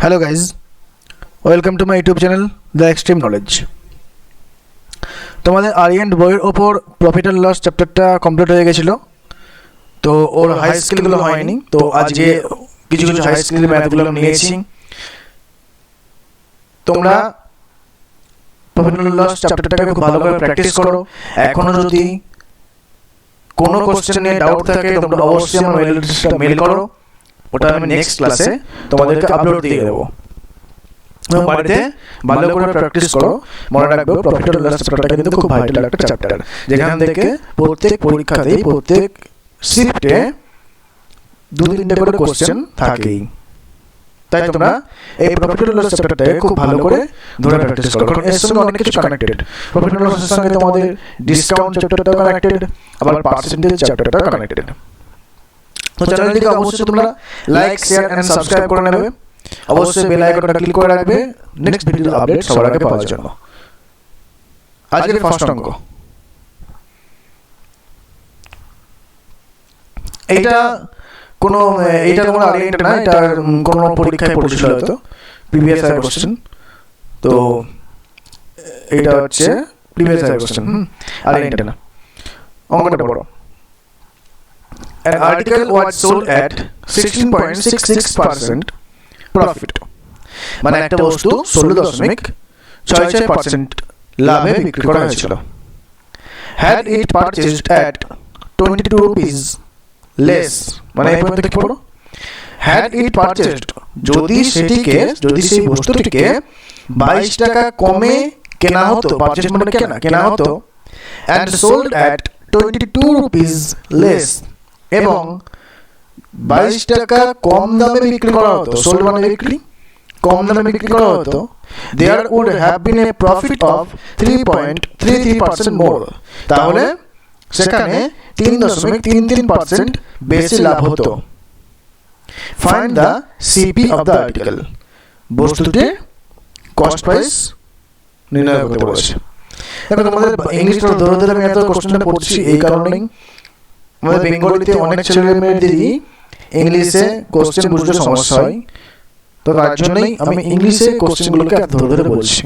Hello guys, welcome to my YouTube channel the extreme knowledge. তোমাদের আরিয়েন্ট বইয়ের ওপর profit and loss চ্যাপ্টারটা complete হয়ে গেছিলো, তো ওর হাই স্কিলগুলো হয়নি। তো আজকে কিছু কিছু হাই স্কিল ম্যাথগুলো নিয়েছি। তোমরা প্রফিট অ্যান্ড লস চ্যাপ্টারটাকে খুব ভালো করে প্র্যাকটিস করো। এখনও যদি কোনো কোশ্চেন নিয়ে ডাউট থাকে তোমরা অবশ্যই আমার মেল অ্যাড্রেসটা মেল করো, ওটা আমি নেক্সট ক্লাসে তোমাদেরকে আপলোড দিয়ে দেবো। বাড়িতে ভালো করে প্র্যাকটিস করো। মনে রাখবে প্রফিট অ্যান্ড লস চ্যাপ্টারটা কিন্তু খুব ভাইটাল একটা চ্যাপ্টার, যেখান থেকে প্রত্যেক পরীক্ষাতেই প্রত্যেক শিফটে 2-3টে করে কোশ্চেন থাকেই। তাই তোমরা এই প্রফিট অ্যান্ড লস চ্যাপ্টারটাকে খুব ভালো করে ধরে প্র্যাকটিস করো, কারণ এর সঙ্গে অনেক কিছু কানেক্টেড। প্রফিট অ্যান্ড লসের সঙ্গে তোমাদের ডিসকাউন্ট চ্যাপ্টারটাও কানেক্টেড, আবার পার্সেন্টেজ চ্যাপ্টারটাও কানেক্টেড। তো চ্যানেলটিকে অবশ্যই তোমরা লাইক, শেয়ার এন্ড সাবস্ক্রাইব করে নেবে। অবশ্যই বেল আইকনটা ক্লিক করে রাখবে নেক্সট ভিডিওর আপডেট সবার আগে পাওয়ার জন্য। আজকের ফার্স্ট অঙ্ক, এইটা তোমরা আরিয়েন্ট না, এটা কোনো পরীক্ষায় পড়েছিল হয়তো, প্রিভিয়াস ইয়ার কোশ্চেন। তো এটা হচ্ছে প্রিভিয়াস ইয়ার কোশ্চেন, আরিয়েন্ট না। অঙ্কটা পড়ো। An article was sold at 16.66% profit, মানে একটা বস্তু 16.66% লাভে বিক্রি করা হয়েছিল। Had it purchased at 22 rupees less, মানে এই পর্যন্ত কি পড়ো? Had it purchased, যদি সেই বস্তুটিকে 22 টাকা কমে কেনা হতো, পারচেজ মানে কেনা হতো, and sold at 22 rupees less, এবং 22 টাকা কম দামে বিক্রি করা হতো, সোল্ড মানে বিক্রি, কম দামে বিক্রি করা হতো, there would have been a profit of 3.33% more, তাহলে সেখানে 3.33% বেশি লাভ হতো। Find the CP of the article, বস্তুটির কস্ট প্রাইস নির্ণয় করতে বলেছে। এখন তোমাদের ইংলিশটা ধরে ধরে আমি এত কোশ্চেনটা পড়ছি এই কারণেই, আমাদের বেঙ্গলিতে অনেক ছেলে মেয়েদেরই ইংলিশে কোশ্চেন বুঝতে সমস্যা হয়, তো তার জন্যই আমি ইংলিশে কোশ্চেনগুলোকে ধরে ধরে বলছি।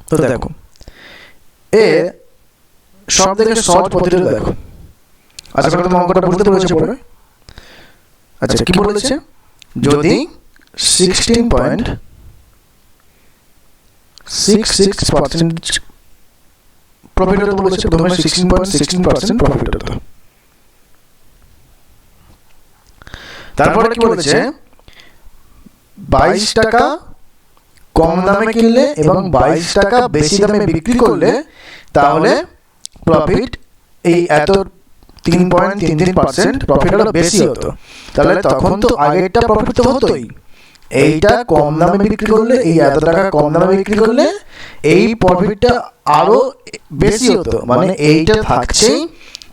তো দেখো, সব থেকে সহজ পদ্ধতিটা দেখো। আচ্ছা, তোমার অঙ্কটা বুঝতে পেরেছো পড়ে? আচ্ছা, কি বলেছে? যদি 16.66% প্রফিট হতে বলেছে, প্রথমে 16.16% প্রফিট হতো। তারপরে কি বলেছে? 22 টাকা কম দামে কিনলে এবং 22 টাকা বেশি দামে বিক্রি করলে তাহলে প্রফিট এই এত 3.33% প্রফিট আরো বেশি হতো। তাহলে তখন তো আগেরটা প্রফিট তো হতোই, এইটা কম দামে বিক্রি করলে, এই এত টাকা কম দামে বিক্রি করলে এই প্রফিটটা আরো বেশি হতো, মানে এইটা থাকছেই,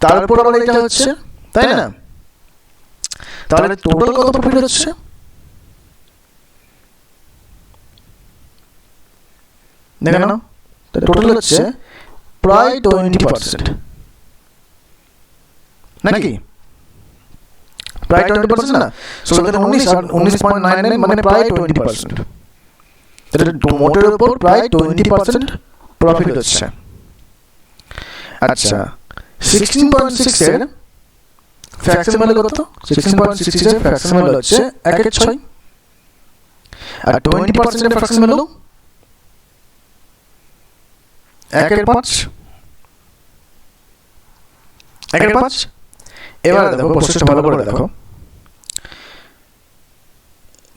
তারপর আবার এটা হচ্ছে, তাই না? তাহলে টোটাল কত প্রফিট হচ্ছে? দেখে নাও, টোটাল হচ্ছে প্রায় 20%, নাকি? প্রায় 20% না, 19.99 মানে প্রায় 20%। মোটের উপর প্রায় 20% প্রফিট হচ্ছে। আচ্ছা, 16.6 এর ফ্র্যাকশন ভ্যালু কত? 16.66 এর ফ্র্যাকশন ভ্যালু হচ্ছে 1/6, আর 20% এর ফ্র্যাকশন ভ্যালু 1/5। এবার দেখো প্রসেসটা ভালো করে দেখো।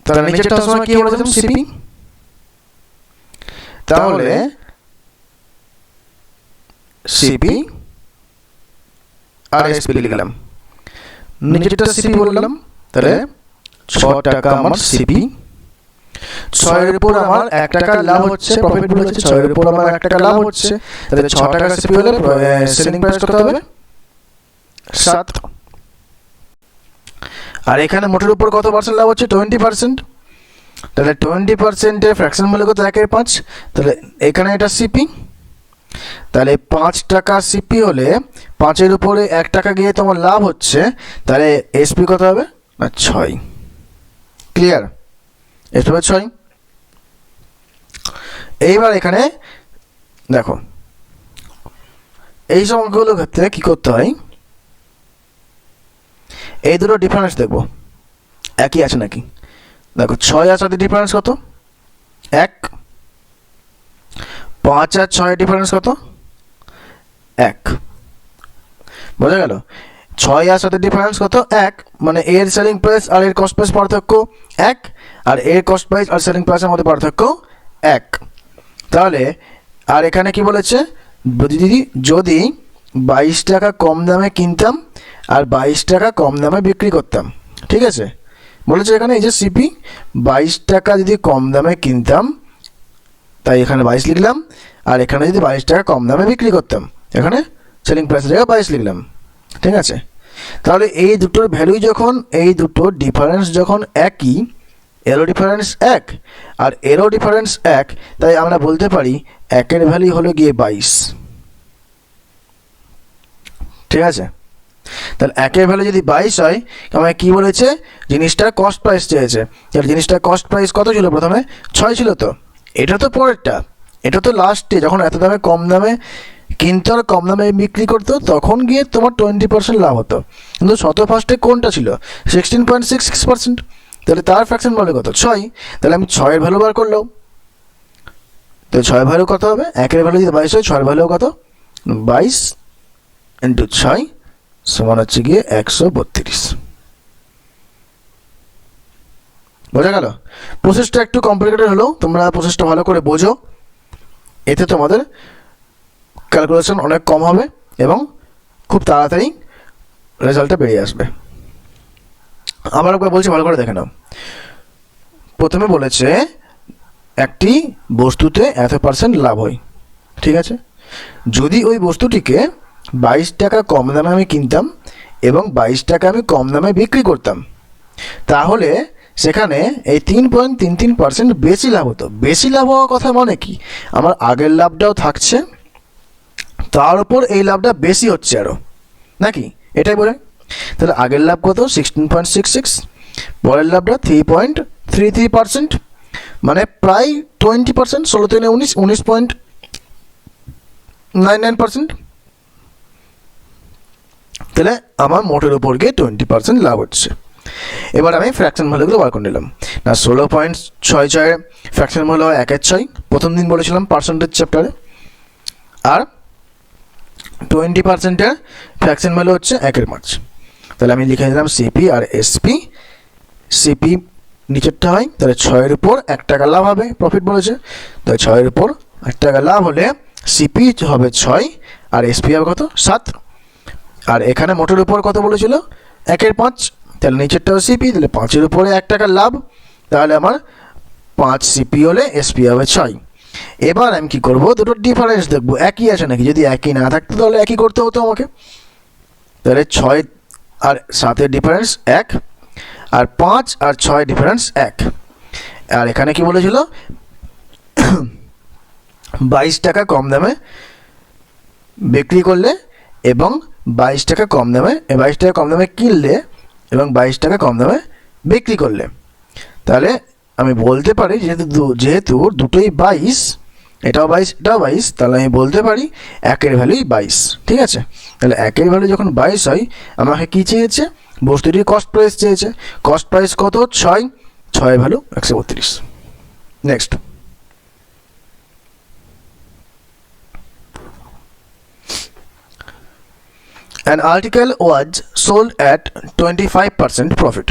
তাহলে নিচেরটা সময় কি বলেছিলাম? সিপি। তাহলে সিপি আর এসপি লিখলাম, নিচেরটা সিপি বললাম। তাহলে 6 টাকা আমার সিপি, 6 এর উপর আমার 1 টাকা লাভ হচ্ছে, প্রফিট বলেছে 6 এর উপর আমার 1 টাকা লাভ হচ্ছে, তাহলে 6 টাকা সিপি হলে সেলিং প্রাইস কত হবে? 7। আর এখানে মোটের উপর কত পার্সেন্ট লাভ হচ্ছে? 20%। তাহলে 20% এর ফ্র্যাকশন মূল্য কত? 1/5। তাহলে এখানে এটা সিপি, তাহলে 5 টাকা সিপি হলে 5 এর উপরে 1 টাকা গিয়ে তোমার লাভ হচ্ছে, তাহলে এসপি কত হবে? না 6। ক্লিয়ার? এসপি 6। এইবার এখানে দেখো এই সব অঙ্কগুলোর ক্ষেত্রে কি করতে হয়, এই দুটো ডিফারেন্স দেখবো একই আছে নাকি। দেখো 6 আর 7 ডিফারেন্স কত? 1। 5 আর 6 ডিফারেন্স কত? 1। বোঝা গেল? 6 আর 7 ডিফারেন্স কত? 1। মানে এর সেলিং প্রাইস আর এর কস্ট প্রাইস পার্থক্য 1, আর এর কস্ট প্রাইস আর সেলিং প্রাইসের মধ্যে পার্থক্য 1। তাহলে আর এখানে কি বলেছে, যদি 22 টাকা কম দামে কিনতাম আর 22 টাকা কম দামে বিক্রি করতাম, ঠিক আছে? বলেছে এখানে এই যে সিপি 22 টাকা যদি কম দামে কিনতাম, তাই এখানে 22 লিখলাম, আর এখানে যদি 22 টাকা কম দামে বিক্রি করতাম, এখানে সেলিং প্রাইসের জায়গায় 22 লিখলাম, ঠিক আছে? তাহলে এই দুটোর ভ্যালু যখন, এই দুটো ডিফারেন্স যখন একই, এরও ডিফারেন্স 1 আর এরও ডিফারেন্স 1, তাই আমরা বলতে পারি একের ভ্যালু হলো গিয়ে 22, ঠিক আছে? তাহলে একের ভ্যালু যদি 22 হয়, আমাকে কি বলেছে, জিনিসটার কস্ট প্রাইস চেয়েছে। তাহলে জিনিসটার কস্ট প্রাইস কত ছিল? প্রথমে 6 ছিল। তো এটা তো পরেরটা, এটা তো লাস্টে যখন এত দামে কম দামে কিনতো আর কম দামে বিক্রি করতো, তখন গিয়ে তোমার 20% লাভ হতো। কিন্তু শত ফার্স্টে কোনটা ছিল? 16.66%। তাহলে তার ফ্র্যাকশন ভ্যালু কত? 6। তাহলে আমি 6-এর ভ্যালু বার করলাম। তো 6-এর ভ্যালু কত হবে? একের ভ্যালু যদি 22 হয়, 6-এর ভ্যালু কত? 22 ইন্টু 6 সমান হচ্ছে গিয়ে 132। বোঝা গেল? প্রসেসটা একটু কমপ্লিকেটেড হলেও তোমরা প্রসেসটা ভালো করে বোঝো, এতে তোমাদের ক্যালকুলেশন অনেক কম হবে এবং খুব তাড়াতাড়ি রেজাল্টটা বেরিয়ে আসবে। আবার একবার বলছি, ভালো করে দেখে নাও। প্রথমে বলেছে একটি বস্তুতে এত % লাভ হয়, ঠিক আছে? যদি ওই বস্তুটিকে 22 টাকা কম দামে আমি কিনতাম এবং 22 টাকা আমি কম দামে বিক্রি করতাম, তাহলে সেখানে এই 3.33% বেশি লাভ হতো। বেশি লাভ হওয়ার কথা মানে কি, আমার আগের লাভটাও থাকছে, তার উপর এই লাভটা বেশি হচ্ছে আরও, নাকি? এটাই বলে। তাহলে আগের লাভ কত? 16.66, পরের লাভটা 3.33%, মানে প্রায় 20%। 16 থেকে 19, 19.99%। তাহলে আমার মোটের উপর গিয়ে 20% লাভ হচ্ছে। এবার আমি ফ্র্যাকশন ভ্যালুগুলো বার করে নিলাম। না 16.66 ফ্র্যাকশন ভ্যালু হয় 1/6, প্রথম দিন বলেছিলাম পার্সেন্টেজ চ্যাপ্টারে। আর 20%-এর ফ্র্যাকশন ভ্যালু হচ্ছে 1/5। তাহলে আমি লিখে দিলাম সিপি আর এসপি। সিপি নিচেরটা হয়, তাহলে 6-এর উপর 1 টাকা লাভ হবে, প্রফিট বলেছে। তাহলে 6-এর উপর 1 টাকা লাভ হলে সিপি হবে 6 আর এসপি হবে কত? 7। আর এখানে মোটের উপর কত বলেছিল? 1/5। তাহলে নিচেরটাও সিপি, তাহলে 5-এর উপরে 1 টাকা লাভ, তাহলে আমার 5 সিপি হলে এসপি হবে 6। এবার আমি কি করব, দুটো ডিফারেন্স দেখবো একই আছে নাকি। যদি একই না থাকতো তাহলে একই করতে হতো আমাকে। তাহলে 6 আর 7-এর ডিফারেন্স 1, আর 5 আর 6 ডিফারেন্স 1। আর এখানে কি বলেছিল, 22 টাকা কম দামে বিক্রি করলে এবং 22 টাকা কম দামে, 22 টাকা কম দামে কিনলে এবং 22 টাকা কম দামে বিক্রি করলে। তাহলে আমি বলতে পারি যেহেতু দুটোই 22, এটাও 22 এটাও 22, তাহলে আমি বলতে পারি একের ভ্যালুই 22, ঠিক আছে? তাহলে একের ভ্যালু যখন 22 হয়, আমাকে কী চেয়েছে? বস্তুটির কস্ট প্রাইস চেয়েছে। কস্ট প্রাইস কত? 6, 6-এর value 132। Next, an article was sold at 25% profit,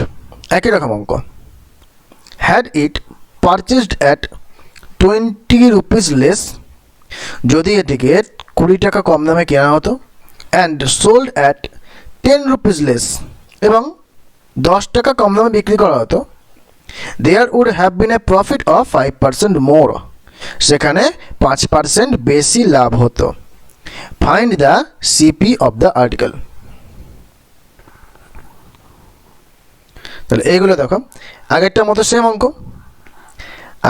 একই রকম অঙ্ক। had it purchased at 20 rupees less, যদি এটিকে 20 টাকা কম দামে কেনা হতো, and sold at 10 rupees less, এবং 10 টাকা কম দামে বিক্রি করা হতো, there would have been a profit of 5% more, সেখানে 5% বেশি লাভ হতো। Find the CP of the article. তাহলে এইগুলো দেখো, আগেরটার মতো সেম অঙ্ক।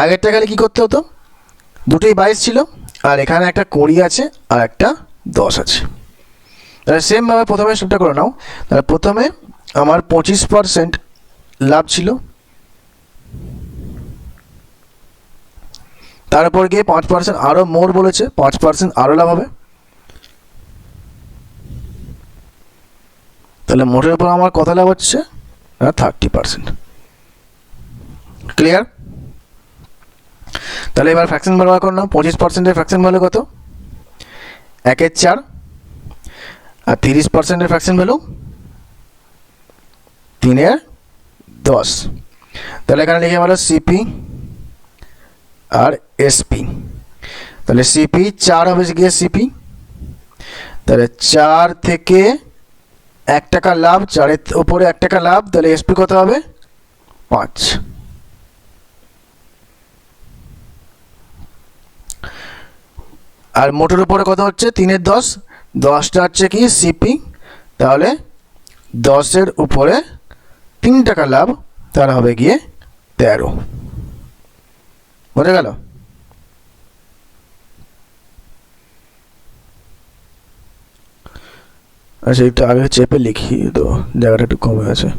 আগেরটা গেলে কী করতে হতো, দুটোই 22 ছিল, আর এখানে একটা 20 আছে আর একটা 10 আছে। তাহলে সেমভাবে প্রথমে সেটা করে নাও। তাহলে প্রথমে আমার 25% লাভ ছিল, তারপর গিয়ে 5% আরও মোর বলেছে, 5% আরও লাভ হবে। তাহলে মোটের উপর আমার কত লাভ হচ্ছে? 30%। ক্লিয়ার? তাহলে এবার ফ্র্যাকশন ভ্যালু বার করলাম। 25%-এর ফ্র্যাকশন ভ্যালু কত? 1/4। আর 30%-এর ফ্র্যাকশন ভ্যালু 3/10। তাহলে এখানে লিখে গেল সিপি আর এসপি। তাহলে সিপি 4 হবে গিয়ে সিপি, তাহলে 4 থেকে 1 টাকা লাভ, 4-এর উপরে 1 টাকা লাভ, তাহলে এসপি কত হবে? 5। আর মোটের উপরে কত হচ্ছে? 3/10। 10টা হচ্ছে কি সিপি, তাহলে 10-এর উপরে 3 টাকা লাভ, তাহলে হবে গিয়ে 13। বোঝা গেল? আচ্ছা, একটু আগে চেপে লিখি তো জায়গাটা একটু কমে আছে।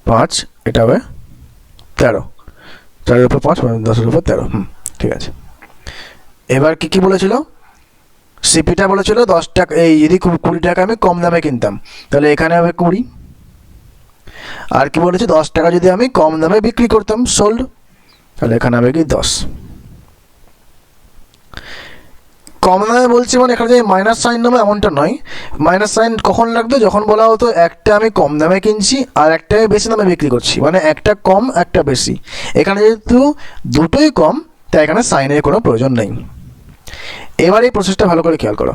পাঁচ, এটা হবে 13। 4-এর উপর 5 মানে 10-এর উপর 13। ঠিক আছে। এবার কি বলেছিল? সিপিটা বলেছিল 10 টাকা, এই যদি 20 টাকা আমি কম দামে কিনতাম, তাহলে এখানে হবে 20। আর কি বলেছে? 10 টাকা যদি আমি কম দামে বিক্রি করতাম, সোল্ড, তাহলে এখানে হবে কি 10। কম দামে বলছি মানে এখানে যে মাইনাস সাইন নেবো এমনটা নয়। মাইনাস সাইন কখন লাগবে? যখন বলা হতো একটা আমি কম দামে কিনছি আর একটা আমি বেশি দামে বিক্রি করছি, মানে একটা কম একটা বেশি। এখানে যেহেতু দুটোই কম, তাই এখানে সাইনের কোনো প্রয়োজন নেই। এবার এই প্রসেসটা ভালো করে খেয়াল করো।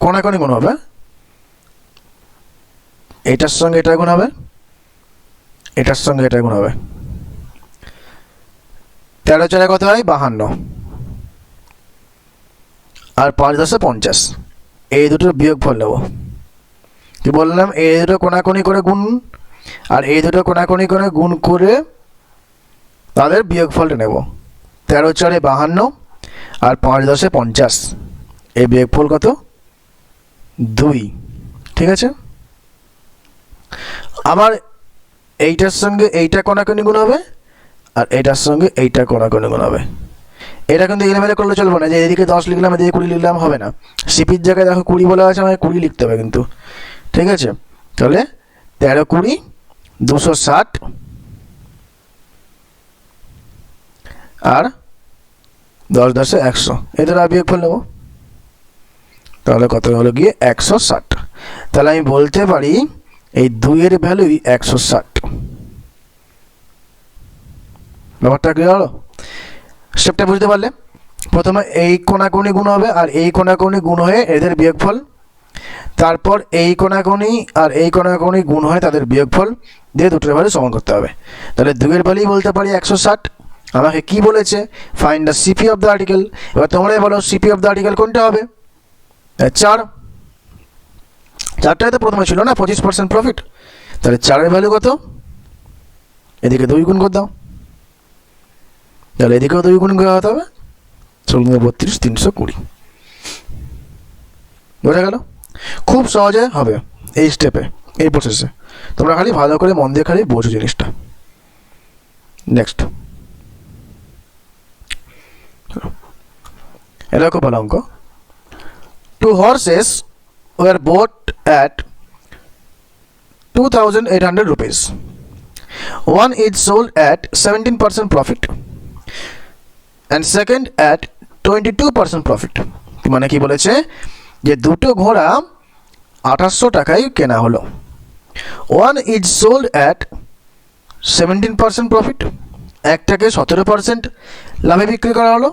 কোনাকুনি গুণ হবে, এটার সঙ্গে এটা গুণ হবে, এটার সঙ্গে এটা গুণ হবে। 13 কত হয়? 52। আর 5×10 50। এই দুটোর বিয়োগফল নেব। কি বললাম? এই দুটো কোনাকুনি করে গুণ, আর এই দুটো কোনাকুনি করে গুণ করে তাদের বিয়োগফলটা নেব। 13×4 = 52, আর 5×10 = 50। এই বিয়োগফল কত? 2। ঠিক আছে। আবার এইটার সঙ্গে এইটা কোনাকুনি গুণ হবে, আর এইটার সঙ্গে এইটা কোনাকুনি গুণ হবে। এটা কিন্তু এলোমেলো করলে চলবে না, যে এদিকে 10 লিখলাম এদিকে 20 লিখলাম, হবে না। সিপির জায়গায় দেখো 20 বলা আছে, আমাকে 20 লিখতে হবে কিন্তু। ঠিক আছে। তাহলে 13×20 = 260, আর 10×10 = 100। এদের বিয়োগফল নেব, তাহলে কত হলো গিয়ে 160। তাহলে আমি বলতে পারি এই 2-এর ভ্যালুই 160। ব্যাপারটা ক্লিয়ার হলো? স্টেপটা বুঝতে পারলে? প্রথমে এই কোনাকুনি গুণ হবে, আর এই কোনাকুনি গুণ হয়ে এদের বিয়োগফল, তারপর এই কোনাকুনি আর এই কোনাকুনি গুণ হয়ে তাদের বিয়োগফল দিয়ে দুটোর ভ্যালু সমান করতে হবে। তাহলে 2-এর ভ্যালুই বলতে পারি 160। আমাকে কি বলেছে? Find the CP of the article. এবার তোমরাই বলো সিপি অফ দ্য আর্টিকেল কোনটা হবে? 4। 4টাই তো প্রথমে ছিল না, 25% প্রফিট। তাহলে 4-এর ভ্যালু কত? এদিকে 2 গুণ করে দাও, তাহলে এদিকেও 2 গুণ করে হতে হবে। 32 320। বোঝা গেল? খুব সহজে হবে এই স্টেপে, এই প্রসেসে। তোমরা খালি ভালো করে মন দিয়ে খালি বোঝো জিনিসটা। নেক্সট, এটা খুব ভালো অঙ্ক। 2 horses were bought at 2,800 rupees. One is sold at 17% profit and second at 22% profit. মানে কি বলেছে? যে দুটো ঘোড়া 2800 টাকায় কেনা হলো। One is sold at 17% profit, একটাকে 17% লাভে বিক্রি করা হলো,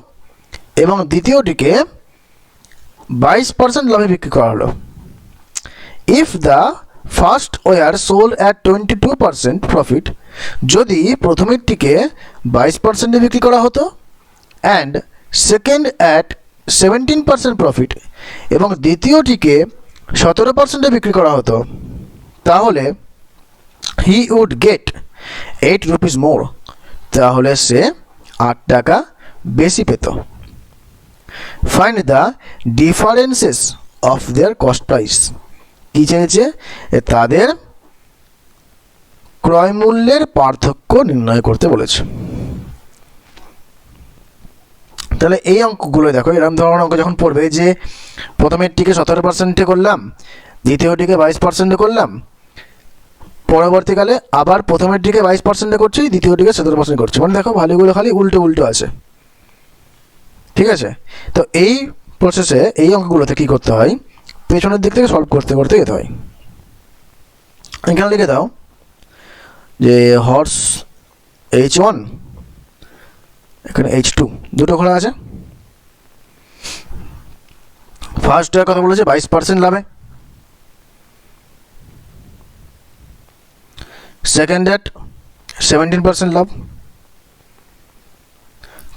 এবং দ্বিতীয়টিকে 22% লাভে বিক্রি করা হলো। If the first were sold at 22% profit, যদি প্রথমেরটিকে 22% বিক্রি করা হতো, অ্যান্ড সেকেন্ড অ্যাট 17% প্রফিট, এবং দ্বিতীয়টিকে 17% বিক্রি করা হতো, তাহলে he would get 8 rupees more, তাহলে সে 8 টাকা বেশি পেত। Find the differences of their cost price. কী চেয়েছে? তাদের ক্রয় মূল্যের পার্থক্য নির্ণয় করতে বলেছে। তাহলে এই অঙ্কগুলো দেখো, এরকম ধরনের অঙ্ক যখন পড়বে যে প্রথমেরটিকে 17% করলাম, দ্বিতীয়টিকে 22% করলাম, পরবর্তীকালে আবার প্রথমেরটিকে 22% করছি, দ্বিতীয়টিকে 17% করছি, মানে দেখো ভ্যালুগুলো খালি উল্টো উল্টো আছে। ঠিক আছে, তো এই প্রসেসে এই অঙ্কগুলোতে কী করতে হয়, পেছনের দিক থেকে সলভ করতে করতে যেতে হয়। এখানে লিখে দাও যে হর্স H1, এখানে H2, দুটো ঘোড়া আছে। ফার্স্ট কথা বলেছে 22% লাভে, সেকেন্ড ডেট 17% লাভ।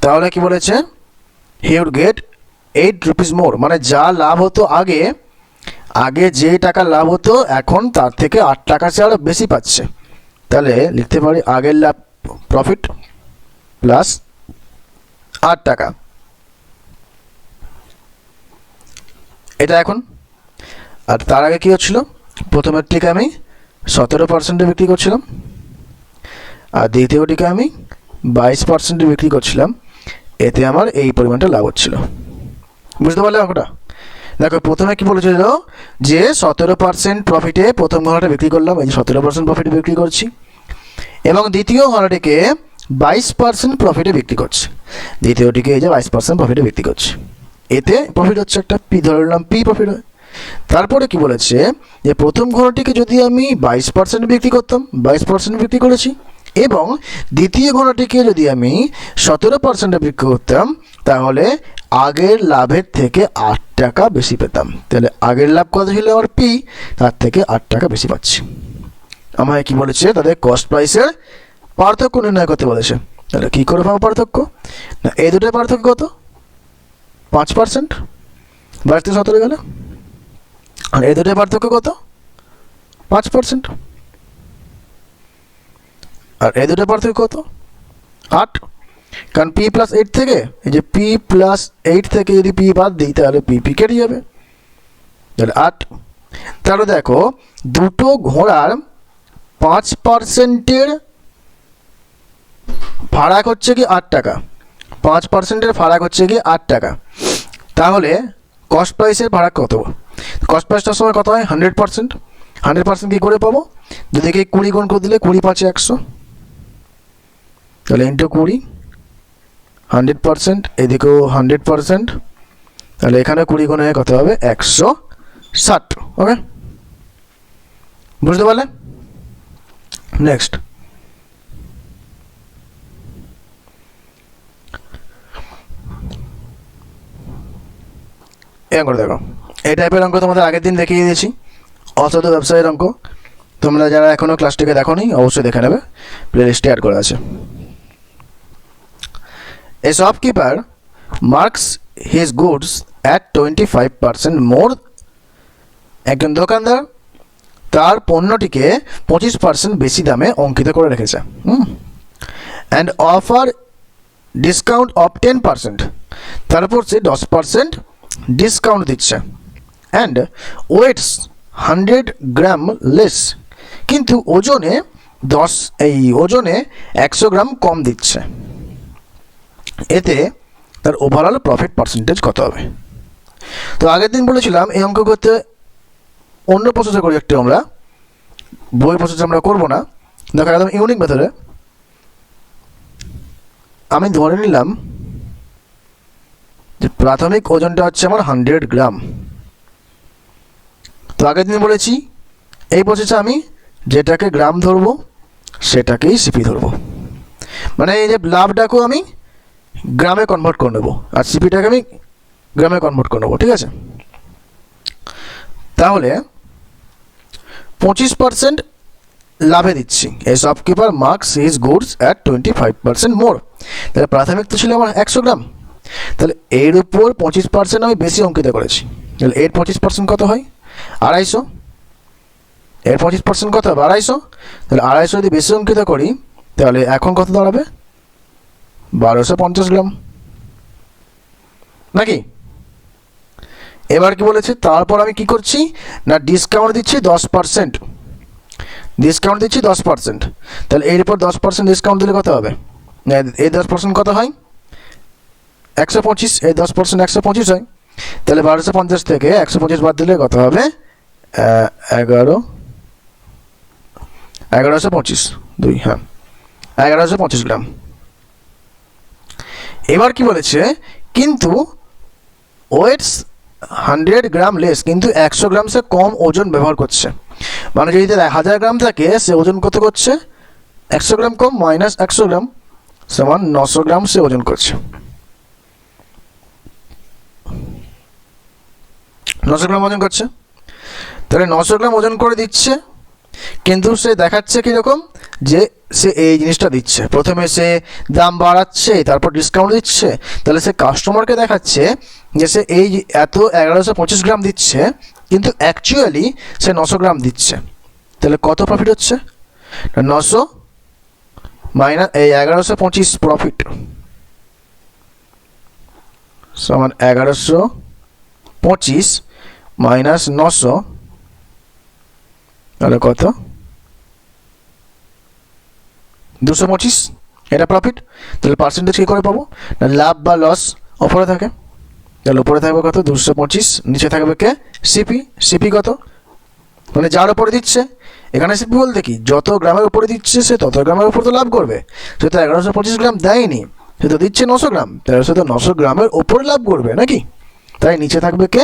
তাহলে কি বলেছে? হি উড গেট 8 রুপিস মোর, মানে যা লাভ হতো আগে, আগে যে টাকা লাভ হতো এখন তার থেকে 8 টাকা সে আরও বেশি পাচ্ছে। তাহলে লিখতে পারি আগের লাভ প্রফিট প্লাস 8 টাকা, এটা এখন। আর তার আগে কী হচ্ছিল? প্রথমেরটিকে আমি 17% বিক্রি করছিলাম, আর দ্বিতীয়টিকে আমি 22% বিক্রি করছিলাম, এতে আমার এই পরিমাণটা লাভ হচ্ছিল। বুঝতে পারলে অঙ্কটা? দেখো প্রথমে কি বলেছিল যে 17% প্রফিটে প্রথম ঘোড়াটা বিক্রি করলাম, এই যে 17% প্রফিটে বিক্রি করছি, এবং দ্বিতীয় ঘোড়াটিকে 22% প্রফিটে বিক্রি করছি, দ্বিতীয়টিকে এই যে 22% প্রফিটে বিক্রি করছি, এতে প্রফিট হচ্ছে একটা পি, ধরে নিলাম পি প্রফিট হয়। তারপরে কি বলেছে যে প্রথম ঘোড়াটিকে যদি আমি 22% বিক্রি করতাম, 22% বিক্রি করেছি, এবং দ্বিতীয় ঘোড়াটিকে যদি আমি 17% বিক্রি করতাম, তাহলে আগের লাভের থেকে 8 টাকা বেশি পেতাম। তাহলে আগের লাভ কত ছিল আমার পি, তার থেকে 8 টাকা বেশি পাচ্ছি। আমায় কি বলেছে? তাদের কস্ট প্রাইসের পার্থক্য নির্ণয় করতে বলেছে। তাহলে কী করে পাবো পার্থক্য? না, এই দুটোর পার্থক্য কত? 5%, 22 থেকে 17 গেলে। আর এই দুটোর পার্থক্য কত? 5%। আর এই দুটোর পার্থক্য কত? 8। কারণ পি প্লাস 8 থেকে, এই যে পি প্লাস 8 থেকে যদি পি বাদ দিই তাহলে পি কেটে যাবে, তাহলে 8। তাহলে দেখো দুটো ঘোড়ার 5%-এর ফারাক হচ্ছে কি 8 টাকা, 5%-এর ফারাক হচ্ছে কি 8 টাকা। তাহলে কস্ট প্রাইসের ফারাক কত? কস্ট প্রাইসটার সময় কত হয়? 100%। 100% কী করে পাবো? দুদিকে 20 গুণ করে দিলে 20 5 100, তাহলে ইন্টু 20, 100%, এদিকেও 100%, তাহলে এখানে 20 গুণে কত হবে? 160। ওকে, বুঝতে পারলে? নেক্সট, এই অঙ্কটা দেখো। এই টাইপের অঙ্ক তোমাদের আগের দিন দেখিয়ে দিয়েছি, অসাধু ব্যবসায়ের অঙ্ক। তোমরা যারা এখনও ক্লাসটিকে দেখো নি অবশ্যই দেখে নেবে, প্লেলিস্টে অ্যাড করা আছে। A shopkeeper marks his goods at 25% more. একজন দোকানদার তার পণ্যটিকে 25% বেশি দামে অঙ্কিত করে রেখেছে, অ্যান্ড অফার ডিসকাউন্ট অফ 10%, তার উপর সে 10% ডিসকাউন্ট দিচ্ছে, অ্যান্ড ওয়েটস 100 গ্রাম লেস, কিন্তু ওজনে 100 গ্রাম কম দিচ্ছে, এতে তার ওভারঅল প্রফিট পার্সেন্টেজ কত হবে? তো আগের দিন বলেছিলাম এই অঙ্ক করতে অন্য প্রসেসে করি একটু, আমরা বই প্রসেসে আমরা করবো না। দেখো একদম ইউনিক মেথডে আমি ধরে নিলাম যে প্রাথমিক ওজনটা হচ্ছে আমার 100 গ্রাম। তো আগের দিন বলেছি এই প্রসেসে আমি যেটাকে গ্রাম ধরবো সেটাকেই সিপি ধরবো, মানে এই যে লাভটাকেও আমি গ্রামে কনভার্ট করে নেবো আর সিপিটাকে আমি গ্রামে কনভার্ট করে নেবো, ঠিক আছে? তাহলে 25% লাভে দিচ্ছি, এই shopkeeper marks his goods at 25% মোর। তাহলে প্রাথমিক তো ছিল আমার 100 গ্রাম, তাহলে এর উপর 25% আমি বেশি অঙ্কিত করেছি, তাহলে এর 25% কত হয়? 250। এর 25% কত হবে? 250। তাহলে 250 যদি বেশি অঙ্কিত করি তাহলে এখন কত দাঁড়াবে? 1250 গ্রাম, নাকি? এবার কি বলেছে, তারপর আমি কি করছি না ডিসকাউন্ট দিচ্ছি 10%, ডিসকাউন্ট দিচ্ছি 10%। তাহলে এর উপর 10% ডিসকাউন্ট দিলে কত হবে, এই 10% কত হয় 125, এই 10% 125 হয়। তাহলে 1250 থেকে 125 বাদ দিলে কত হবে 1125 2, হ্যাঁ 1125 গ্রাম। এবার কি বলেছে, কিন্তু ওয়েটস 100 গ্রাম লেস, কিন্তু 100 গ্রাম সে কম ওজন ব্যবহার করছে। মানে যদি 1000 গ্রাম থাকে সে ওজন কত করছে 100 গ্রাম কম, মাইনাস 100 গ্রাম সমান 900 গ্রাম সে ওজন করছে। 900 গ্রাম ওজন করছে, তাহলে 900 গ্রাম ওজন করে দিচ্ছে, কিন্তু সে দেখাচ্ছে কীরকম যে সে এই জিনিসটা দিচ্ছে, প্রথমে সে দাম বাড়াচ্ছে তারপর ডিসকাউন্ট দিচ্ছে। তাহলে সে কাস্টমারকে দেখাচ্ছে যে সে এই এত 1125 গ্রাম দিচ্ছে, কিন্তু অ্যাকচুয়ালি সে 900 গ্রাম দিচ্ছে। তাহলে কত প্রফিট হচ্ছে, 900 মাইনাস এই 1125 প্রফিট সমান 1125 মাইনাস 900, তাহলে কত 225, এটা প্রফিট। তাহলে পার্সেন্টেজ কী করে পাবো না, লাভ বা লস ওপরে থাকে, তাহলে উপরে থাকবে কত 225, নিচে থাকবে কে সিপি, সিপি কত মানে যার উপরে দিচ্ছে। এখানে সিপি বলতে কি, যত গ্রামের উপরে দিচ্ছে সে তত গ্রামের উপর তো লাভ করবে। সে তো 1125 গ্রাম দেয়নি, সে তো দিচ্ছে 900 গ্রাম, তাহলে সে তো 900 গ্রামের ওপরে লাভ করবে নাকি। তাই নিচে থাকবে কে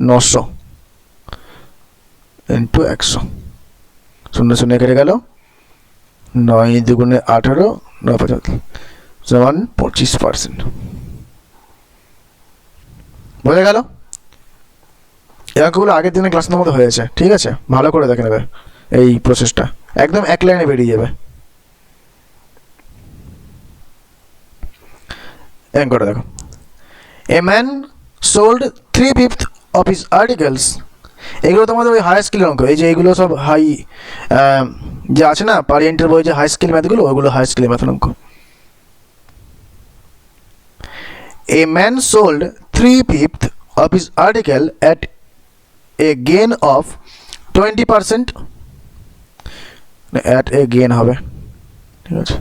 900 ইন্টু 100, 0 0 কেটে গেল, 9 দুগুণে 18, 9 75 সমান 25%। বোঝা গেল? এগুলো আগের দিনের ক্লাসের মধ্যে হয়েছে, ঠিক আছে, ভালো করে দেখে নেবে এই প্রসেসটা, একদম এক লাইনে বেরিয়ে যাবে। করে দেখো, a man sold 3/5 of his articles. এগুলো তোমাদের ওই হাই স্কিলের অঙ্ক, এই যে এইগুলো সব হাই যে আছে না পারিয়েন্টের বই যে হাই স্কিল ম্যাথগুলো, ওইগুলো হাই স্কিলের ম্যাথের অঙ্ক। A man sold 3/5 of his article at a gain of 20%, at a gain হবে, ঠিক আছে,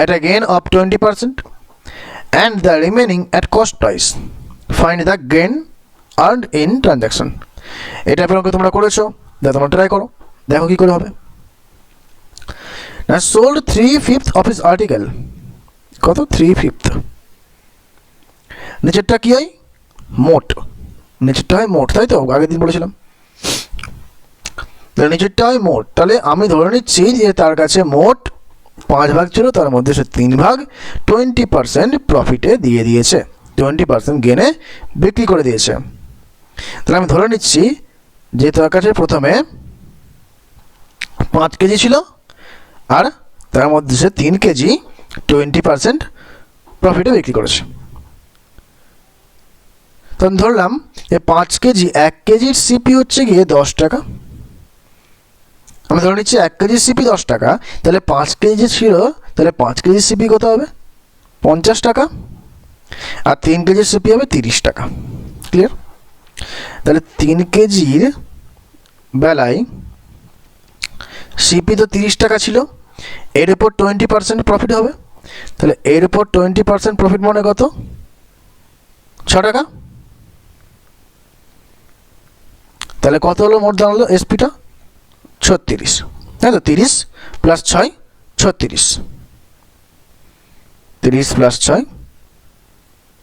at a gain of 20% and the remaining at cost price. Find the gain earned in transaction. এটা আপনাকে তোমরা করেছো, তোমরা ট্রাই করো, দেখো কি করে হবে। না সোল্ড 3/5 of his article, কত 3/5, নিচেরটা কি হয় মোট, নিচেরটা হয় মোট, তাই তো আগের দিন বলেছিলাম। তাহলে নিচেরটা হয় মোট, তাহলে আমি ধরে নিচ্ছি যে তার কাছে মোট 5 ভাগ ছিল, তার মধ্যে সে 3 ভাগ 20% প্রফিটে দিয়ে দিয়েছে, 20% গেনে বিক্রি করে দিয়েছে। তাহলে আমি ধরে নিচ্ছি যে তার কাছে প্রথমে 5 কেজি ছিল, আর তার মধ্যে সে 3 কেজি 20% প্রফিটে বিক্রি করেছে। তো আমি ধরলাম যে 5 কেজি 1 কেজির সিপি হচ্ছে গিয়ে 10 টাকা, আমি ধরে নিচ্ছি 1 কেজির সিপি 10 টাকা, তাহলে 5 কেজি ছিল, তাহলে 5 কেজির সিপি কত হবে 50 টাকা, আর 3 কেজির সিপি হবে 30 টাকা। ক্লিয়ার? তাহলে 3 কেজির বেলায় সিপি তো 30 টাকা ছিল, এর উপর 20% প্রফিট হবে, তাহলে এর উপর 20% প্রফিট মানে কত 6 টাকা। তাহলে কত হলো মোট দাঁড়ালো এসপিটা 36, তাই তো 30 প্লাস 6 36, 30 প্লাস 6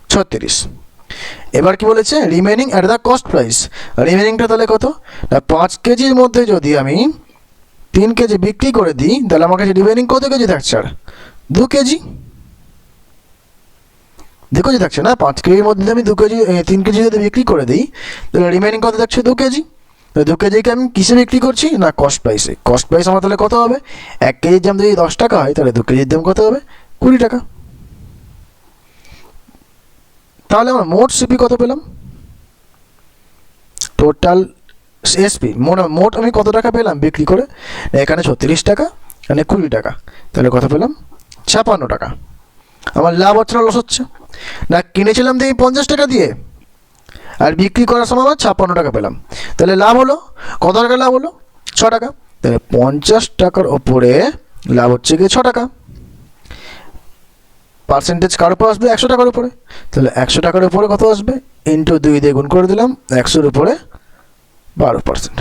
36। এবার কি বলেছে remaining at the cost price, রিমেনিংটা তাহলে কত না 5 কেজির মধ্যে যদি আমি 3 কেজি বিক্রি করে দিই, তাহলে আমার কাছে রিমেনিং কত কেজি থাকছে, আর 2 কেজি, 2 কেজি থাকছে না, 5 কেজির মধ্যে আমি 2 কেজি 3 কেজি যদি বিক্রি করে দিই, তাহলে রিমেনিং কত থাকছে 2 কেজি। 2 কেজিকে আমি কিসে বিক্রি করছি না কস্ট প্রাইসে, কস্ট প্রাইস আমার তাহলে কত হবে 1 কেজির দাম যদি 10 টাকা হয়, তাহলে 2 কেজির দাম কত হবে 20 টাকা। তাহলে আমার মোট সিপি কত পেলাম, টোটাল এসপি মোট আমি কত টাকা পেলাম বিক্রি করে, এখানে 36 টাকা, এখানে 20 টাকা, তাহলে কত পেলাম 56 টাকা। আমার লাভ হচ্ছে না লস হচ্ছে না, কিনেছিলাম দিয়ে 50 টাকা দিয়ে, আর বিক্রি করার সময় আমার 56 টাকা পেলাম, তাহলে লাভ হলো কত টাকা? লাভ হলো 6 টাকা। তাহলে 50 টাকার ওপরে লাভ হচ্ছে গিয়ে 6 টাকা। পার্সেন্টেজ কার উপর আসবে? 100 টাকার উপরে। তাহলে 100 টাকার উপরে কত আসবে? ইন্টু 2 দিয়ে গুণ করে দিলাম, 100-র উপরে 12%।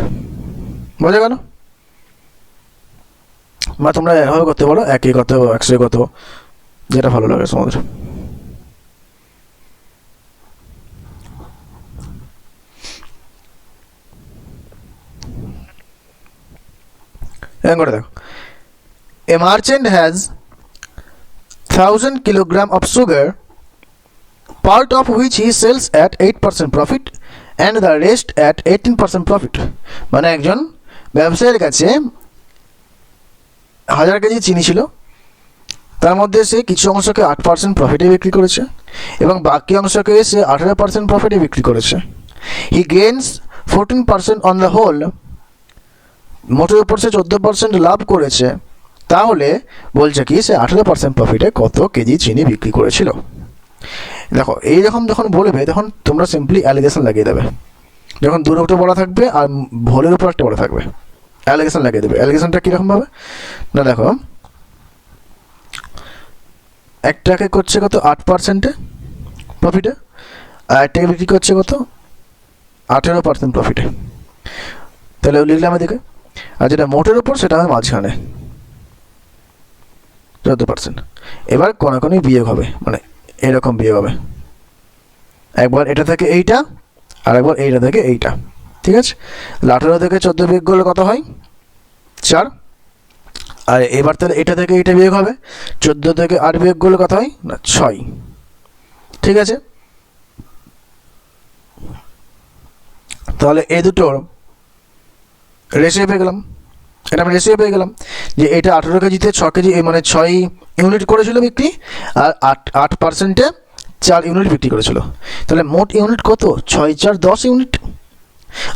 বোঝা গেল? বা তোমরা এভাবে করতে পারো, 1 কত 100 কত, যেটা ভালো লাগে তোমাদের। করে দেখো, এ merchant has 1000 kilogram of sugar, part of which he sells at 8% profit and the rest at 18% profit। মানে একজন ব্যবসায়ীর কাছে 1000 কেজি চিনি ছিল, তার মধ্যে সে কিছু অংশকে 8% প্রফিটে বিক্রি করেছে এবং বাকি অংশকে সে 18% প্রফিটে বিক্রি করেছে। হি গেইনস 14% অন দ্য হোল, মোটের উপর সে 14% লাভ করেছে। তাহলে বলছে কি সে 18% প্রফিটে কত কেজি চিনি বিক্রি করেছিল। দেখো এইরকম যখন বলবে তখন তোমরা সিম্পলি অ্যালিগেশন লাগিয়ে দেবে। যখন দুটো বলা থাকবে আর ভোলের উপর একটা বলা থাকবে, অ্যালিগেশন লাগিয়ে দেবে। অ্যালিগেশনটা কীরকম ভাবে না, দেখো একটাকে করছে কত 8% প্রফিটে, আর একটাকে বিক্রি করছে কত 18% প্রফিটে। তাহলে লিখলাম এদিকে, আর যেটা মোটের উপর সেটা হবে মাঝখানে 14%। এবার কোনাকুনি বিয়োগ হবে, মানে এরকম বিয়োগ হবে, একবার এটা থেকে এইটা আর একবার এইটা থেকে এইটা, ঠিক আছে? 18 থেকে 14 বিয়োগ করলে কত হয়? 4। আর এবার তাহলে এটা থেকে এইটা বিয়োগ হবে, 14 থেকে 8 বিয়োগ করলে কত হয়? না 6, ঠিক আছে? তাহলে এই দুটোর রেশিও পেয়ে গেলাম। এটা আমি রেশিও পেয়ে গেলাম যে এটা 18 কেজিতে 6 কেজি, মানে 6 ইউনিট করেছিল বিক্রি, আর 8%-এ 4 ইউনিট বিক্রি করেছিল। তাহলে মোট ইউনিট কত? 6 4 10 ইউনিট।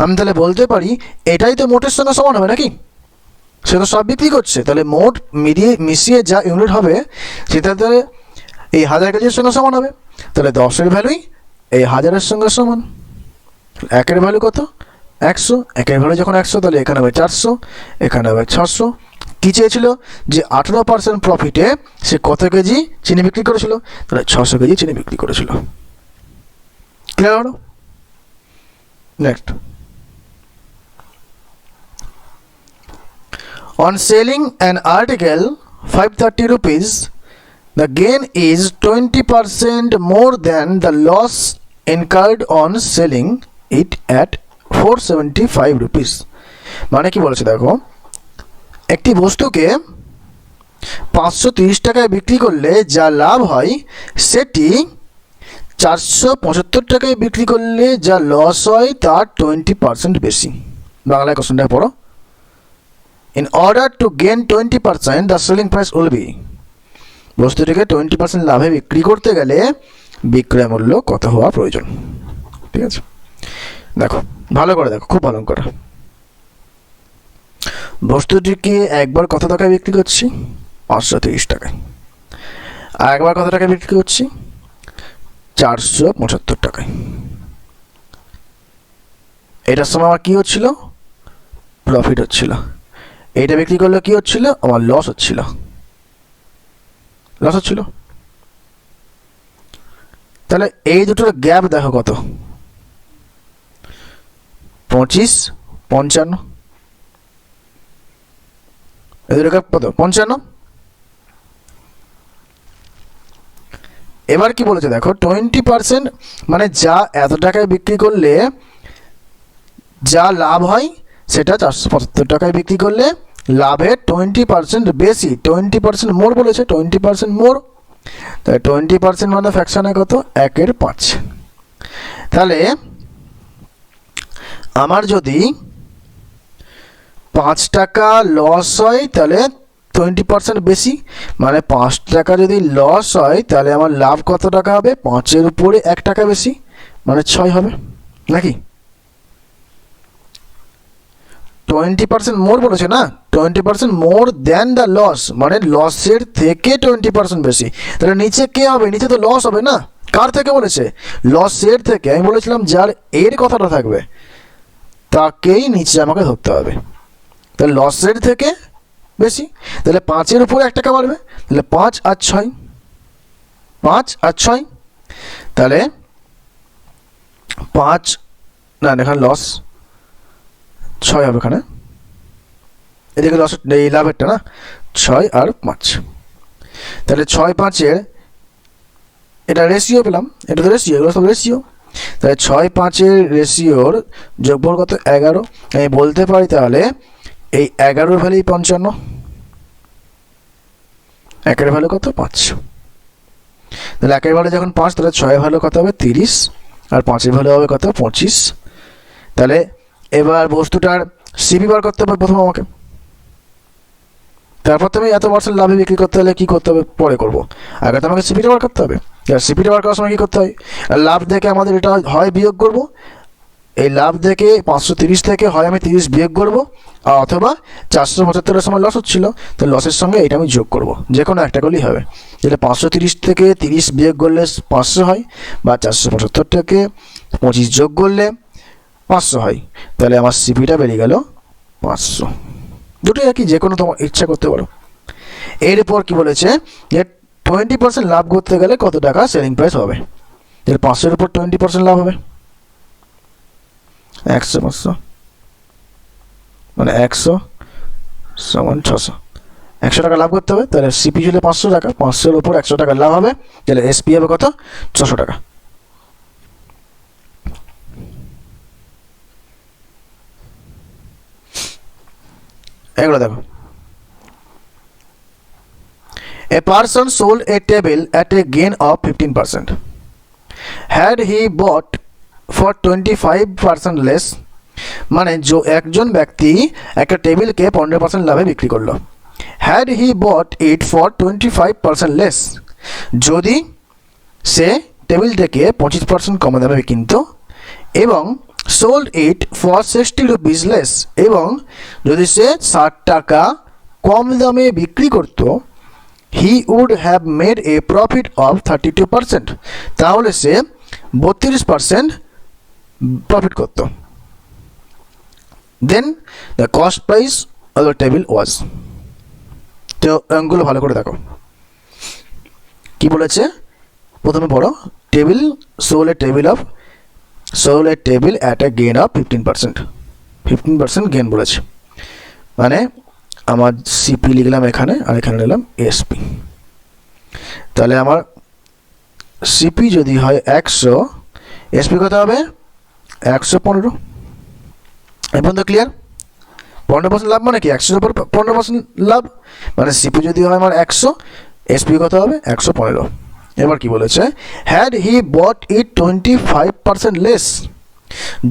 আমি তাহলে বলতে পারি এটাই তো মোটের সঙ্গে সমান হবে নাকি? সে তো সব বিক্রি করছে, তাহলে মোট মিশিয়ে যা ইউনিট হবে সেটা তাহলে এই 1000 কেজির সঙ্গে সমান হবে। তাহলে 10-এর ভ্যালুই এই 1000-এর সঙ্গে সমান। 1-এর ভ্যালু কত? 100। 1-এর ভ্যালু যখন 100, তাহলে এখানে হবে 400, এখানে হবে 600। কী চেয়েছিল? যে 18% প্রফিটে সে কত কেজি চিনি বিক্রি করেছিল? তাহলে 600 কেজি চিনি বিক্রি করেছিল। ক্লিয়ার হলো? Next, on selling an article 530 rupees, the gain is 20% more than the loss incurred on selling it at 475 rupees। মানে কি বলেছে দেখো, একটি বস্তুকে 530 টাকায় বিক্রি করলে যা লাভ হয় সেটি 475 টাকায় বিক্রি করলে যা লস হয় তার 20% বেশি। বাংলায় কোশ্চেনটা পড়ো। In order to gain 20%, the selling price will be, বস্তুটিকে 20% লাভে বিক্রি করতে গেলে বিক্রয় মূল্য কত হওয়া প্রয়োজন। ঠিক আছে, দেখো ভালো করে দেখো, খুব ভালো করে। বস্তুটিকে একবার কত টাকায় বিক্রি করছি? 530 টাকায়। আর একবার কত টাকায় বিক্রি করছি? 475 টাকায়। এটার সময় আমার কি হচ্ছিল? প্রফিট হচ্ছিল। এইটা বিক্রি করলে কি হচ্ছিল? আমার লস হচ্ছিল। তাহলে এই দুটোর গ্যাপ দেখো কত? 25 55। এই দুটোর গ্যাপ কত? 55। এবার কি বলেছে দেখো, 20% মানে যা এত টাকায় বিক্রি করলে যা লাভ হয় সেটা 475 টাকায় বিক্রি করলে লাভের 20% বেশি, 20% মোর বলেছে, 20% মোর। তাই 20% মানে ফ্র্যাকশনে কত? 1/5। তাহলে আমার যদি 5 টাকা লস হয় তাহলে 20% বেশি, মানে 5 টাকা যদি লস হয় তাহলে আমার লাভ কত টাকা হবে? 5-এর উপরে 1 টাকা বেশি, মানে 6 হবে নাকি? 20% মোর বলেছে না, 20% মোর দ্যান দ্য লস, মানে লসের থেকে 20% বেশি। তাহলে নিচে কে হবে? নিচে তো লস হবে না, কার থেকে বলেছে? লসের থেকে। আমি বলেছিলাম যার এর কথাটা থাকবে তাকেই নিচে আমাকে ধরতে হবে। তাহলে লসের থেকে বেশি, তাহলে 5-এর উপরে 1 টাকা বাড়বে, তাহলে 5 আর 6, 5 আর 6, তাহলে 5 না এখানে লস 6 হবে, এখানে এদিকে লস এই লাভেরটা না, 6 আর 5, তাহলে 6-5-এর এটা রেশিও পেলাম, এটা তো রেশিও, এগুলো সব রেশিও। তাহলে 6-5-এর রেশিওর যোগফল কত? 11। আমি বলতে পারি তাহলে এই 11-র ভ্যালু 55, 1-এর ভ্যালু কত? 5। তাহলে 1-এর ভ্যালু যখন 5, তাহলে 6-এর ভ্যালু কত হবে? 30, আর 5-এর ভ্যালু হবে কত? 25। তাহলে এবার বস্তুটার সিপি বার করতে হবে প্রথম আমাকে, তারপর তুমি এত পার্সেন্ট লাভে বিক্রি করতে হলে কী করতে হবে পরে করবো, আগে তো আমাকে সিপিটা বার করতে হবে। এবার সিপিটা বার করার সময় কী করতে হয়? লাভ দেখে আমাদের এটা হয় বিয়োগ করবো, এই লাভ দেখে 530 থেকে হয় আমি 30 বিয়োগ করবো, অথবা 475-এর সময় লস হচ্ছিল, তো লসের সঙ্গে এটা আমি যোগ করবো, যে কোনো একটা করলেই হবে। যেটা 530 থেকে 30 বিয়োগ করলে 500 হয়, বা 475 থেকে 25 যোগ করলে 500 হয়, তাহলে আমার সিপিটা বেরিয়ে গেল 500। দুটোই আর কি, যে কোনো তোমার ইচ্ছা করতে পারো। এরপর কি বলেছে যে 20% লাভ করতে গেলে কত টাকা সেলিং প্রাইস হবে? এর 500-এর উপর 20% লাভ হবে 100, 500 মানে 100 সমান 600, 100 টাকা লাভ করতে হবে। তাহলে সিপি হলে 500 টাকা, 500-এর উপর 100 টাকা লাভ হবে, তাহলে এসপি হবে কত? 600 টাকা। এগুলো দেখো, a person sold a table at a gain of 15%. Had he bought for 25% less, মানে একজন ব্যক্তি একটা টেবিলকে 15% লাভে বিক্রি করলো। Had he bought it for 25% less, যদি সে টেবিলটাকে 25% কম দামে কিনত, এবং sold it for 60 rupees less, এবং যদি সে 60 টাকা কম দামে বিক্রি করতো, he would have made a profit of 32%, তাহলে সে 32% প্রফিট করত। Then the cost price of the table was, তো অঙ্কগুলো ভালো করে দেখো কি বলেছে। প্রথমে পড়ো, table sold a table at a gain of 15%, 15% gain বলেছে, মানে আমার সিপি লিখলাম এখানে, আর এখানে নিলাম এসপি। তাহলে আমার সিপি যদি হয় 100, এসপি কত হবে? 115। এখন তো ক্লিয়ার? 15% লাভ মানে কি? 100-এর উপর 15% লাভ, মানে সিপি যদি হয় আমার 100, এসপি কত হবে? 115। এবার কি বলেছে? Had he bot it 25% less,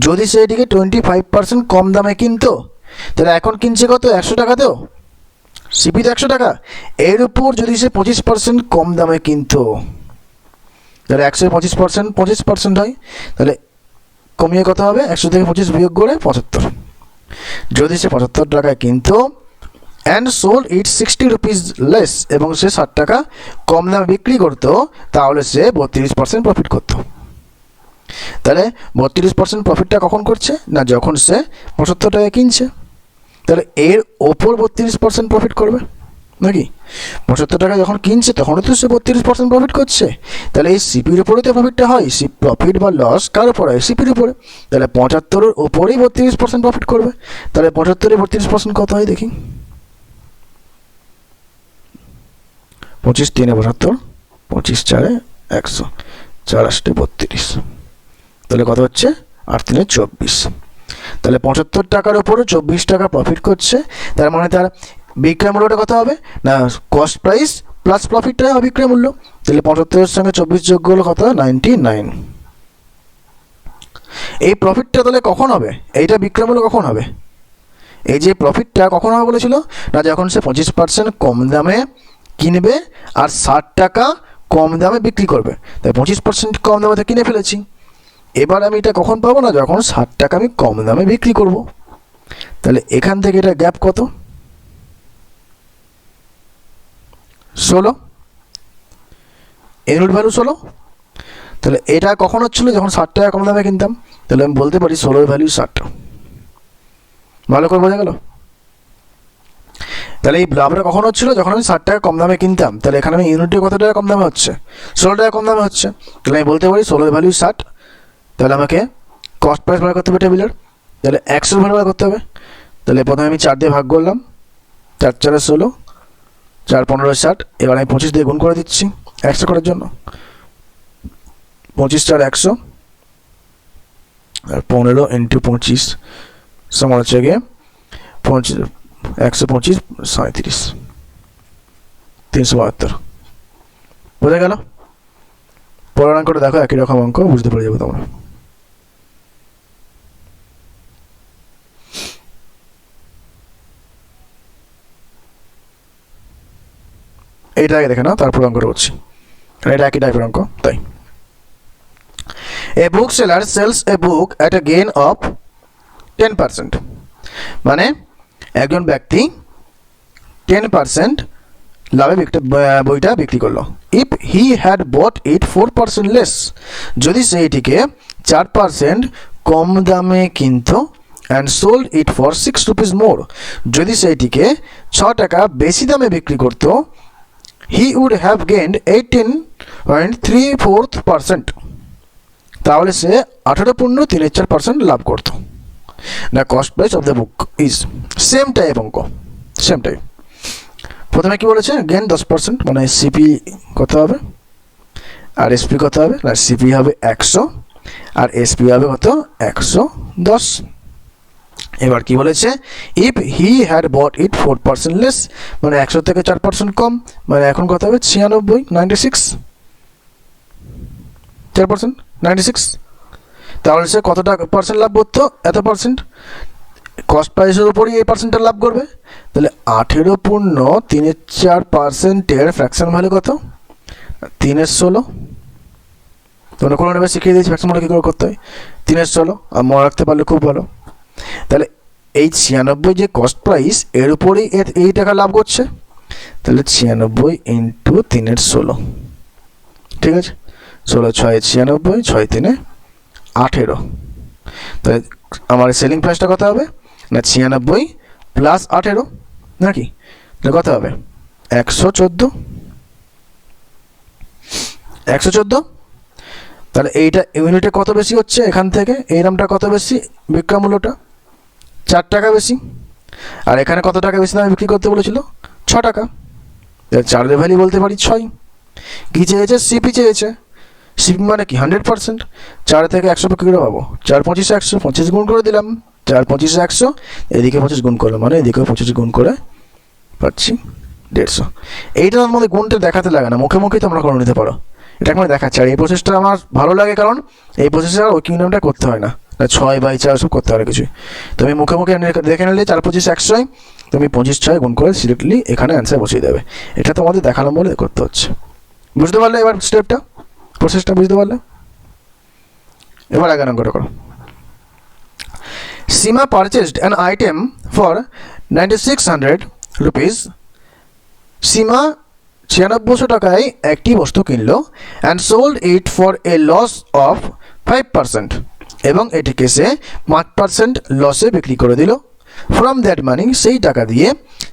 যদি সে এটিকে 25% কম দামে কিনতো, তাহলে এখন কিনছে কত? 100 টাকাতেও, সিপি তো 100 টাকা, এর উপর যদি সে 25% কম দামে কিনতো, তাহলে 100-এর 25% হয়, তাহলে কমিয়ে কত হবে? 100 থেকে 25 বিয়োগ করে 75। যদি সে 75 টাকায় কিনতো and sold it 60 rupees less, এবং সে 60 টাকা কম দামে বিক্রি করতো, তাহলে সে 32% প্রফিট করতো। তাহলে 32% প্রফিটটা কখন করছে? না যখন সে 75 টাকায় কিনছে, তাহলে এর ওপর 32% প্রফিট করবে নাকি? 75 টাকা যখন কিনছে তখনও তো সে 32% প্রফিট করছে, তাহলে এই সিপির উপরে তো প্রফিটটা হয়। প্রফিট বা লস কার উপর হয়? সিপির উপরে। তাহলে 75-এর ওপরেই 32% প্রফিট করবে। তাহলে 75-এ 32% কত হয় দেখি? 25 3 75, 25 4 100, 4 8 32, তাহলে কত হচ্ছে? 8 3 24। তাহলে 75 টাকার উপরে 24 টাকা প্রফিট করছে, তার মানে তার বিক্রয় মূল্যটা কত হবে? না কস্ট প্রাইস প্লাস প্রফিটটাই হবে বিক্রয় মূল্য। তাহলে 75-এর সঙ্গে 24 যোগ করলে কত? 99। এই প্রফিটটা তাহলে কখন হবে? এইটা বিক্রয় মূল্য কখন হবে? এই যে প্রফিটটা কখন হবে বলেছিল? না যখন সে 25% কম দামে কিনবে আর 60 টাকা কম দামে বিক্রি করবে। তাই 25% কম দামে তো কিনে ফেলেছি, এবার আমি এটা কখন পাবো? না যখন 60 টাকা আমি কম দামে বিক্রি করব। তাহলে এখান থেকে এটা গ্যাপ কত? 16, এর ভ্যালু 16। তাহলে এটা কখন হচ্ছিল, যখন 60 টাকা কম দামে কিনতাম। তাহলে আমি বলতে পারি 16 ভ্যালু 60। ভালো করে বোঝা গেল? তাহলে এই লাভটা কখন হচ্ছিল, যখন আমি 60 টাকা কম দামে কিনতাম। তাহলে এখানে আমি ইউনিটে কত টাকা কম দামে হচ্ছে, 16 টাকা কম দামে হচ্ছে। তাহলে আমি বলতে পারি 16 ভ্যালু 60। তাহলে আমাকে কস্ট প্রাইস বার করতে হবে টেবিলের। তাহলে 100 ভ্যালু বার করতে হবে। তাহলে প্রথমে আমি 4 দিয়ে ভাগ করলাম, 4 4 16, 4 15 60। এবার আমি 25 দিয়ে গুণ করে দিচ্ছি 100 করার জন্য। 25 4 100, আর 15 ইন্টু 25 সমান হচ্ছে গিয়ে 125 37 372। বোঝা গেল? পরের অঙ্কটা দেখো, একই রকম অঙ্ক, বুঝতে পেরে যাবো তোমরা। এইটা আগে দেখে নাও, তারপর অঙ্কটা করছি, এটা একই টাইপের অঙ্ক তাই। A bookseller sells a book at a gain of 10%, মানে একজন ব্যক্তি 10% লাভে বইটা বিক্রি করলো। If he had bought it 4% less, যদি সে এটিকে 4% কম দামে কিনত, and sold it for 6 rupees more, যদি সে এটিকে 6 টাকা বেশি দামে বিক্রি করত, হি উড হ্যাভ গেইনড 18.34%, তাহলে সে 18.34% লাভ করত। না cost price of the book is, same type অঙ্ক, সেম টাইপ। প্রথমে কি বলেছে, গেন 10%, মানে সিপি কত হবে আর এসপি কত হবে, না সিপি হবে 100 আর এসপি হবে কত 110। এবার কি বলেছে, if he had bought it 4% less, মানে 100 থেকে 4% কম, মানে এখন কত হবে 96 96, 4% 96। তাহলে সে কত টাকা পার্সেন্ট লাভ করতো, এত পার্সেন্ট, কস্ট প্রাইসের উপরই এই পার্সেন্টটা লাভ করবে। তাহলে 18.34%-এর ফ্র্যাকশন ভ্যালু কত, 3/16। তোমরা কোনো নেবে শিখিয়ে দিয়েছি ফ্র্যাকশন ভ্যালু কী করে করতে হয়, 3/16, আর মনে রাখতে পারলে খুব ভালো। তাহলে এই 96 যে কস্ট প্রাইস, এর উপরেই এই টাকা লাভ করছে। তাহলে 96 ইন্টু 3/16, ঠিক আছে, 16 6 96, 6 3 18। তাহলে আমার সেলিং প্রাইসটা কত হবে, না 96 প্লাস 18, নাকি কত হবে 114, 114। তাহলে এইটা ইউনিটে কত বেশি হচ্ছে, এখান থেকে এই দামটা কত বেশি, বিক্রয় মূল্যটা 4 টাকা বেশি, আর এখানে কত টাকা বেশি দামে বিক্রি করতে বলেছিল, 6 টাকা। 4 ভ্যালু বলতে পারি 6। কী চেয়েছে, সিপি চেয়েছে, সিপি মানে কি 100%। 4 থেকে 100 কী করে পাবো, 4 25 100, 25 গুণ করে দিলাম, 4 25 100, এদিকে 25 গুণ করলাম, মানে এদিকে 25 গুণ করে পাচ্ছি 150। এইটার মধ্যে গুণটা দেখাতে লাগে না, মুখে মুখেই তোমরা করে নিতে পারো। এটা আমি দেখাচ্ছি, আর এই প্রসেসটা আমার ভালো লাগে, কারণ এই প্রসেসে আর ওই নামটা করতে হয় না, 6/4 সব করতে হয় কিছু। তুমি মুখে মুখে দেখে নিলে 4 25 100, তুমি 25 6 গুণ করে সিলেক্টলি এখানে অ্যান্সার বসিয়ে দেবে। এটা তোমাদের দেখালাম বলে করতে হচ্ছে, বুঝতে পারলে? এবার স্টেপটা, প্রসেসটা বুঝতে পারলে? এবার 11 নম্বরটা করো। Sima purchased an item for 9600 rupees. Sima 9600 টাকায় একটি বস্তু কিনলো, and sold it for a loss of 5%, এবং এটিকে সে 5% লসে বিক্রি করে দিল। ফ্রম দ্যাট মানি, সেই টাকা দিয়ে